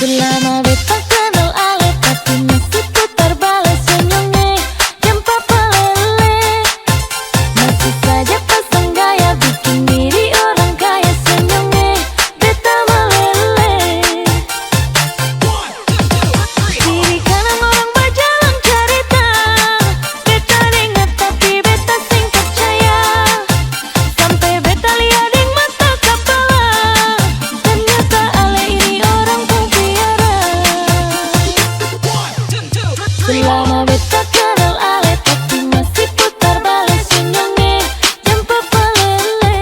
Selama beta kenal ale, tapi masih putar balik senyumnya. Jempa pelele, masih saja pasang gaya, bikin diri orang kaya senyumnya. Beta melele, kiri kanan orang berjalan cerita. Beta dengar tapi beta sing percaya, sampai beta lihat deng mata kepala. Ternyata ale ini orang pembiara. Selama beta kenal ale, tapi masih putar balik senyumnya. Jempa pelele.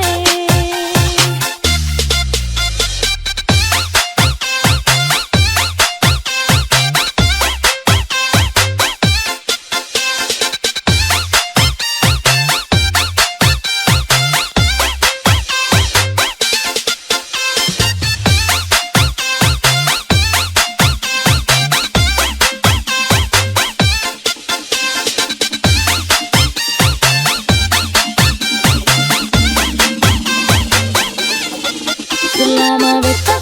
Selama beta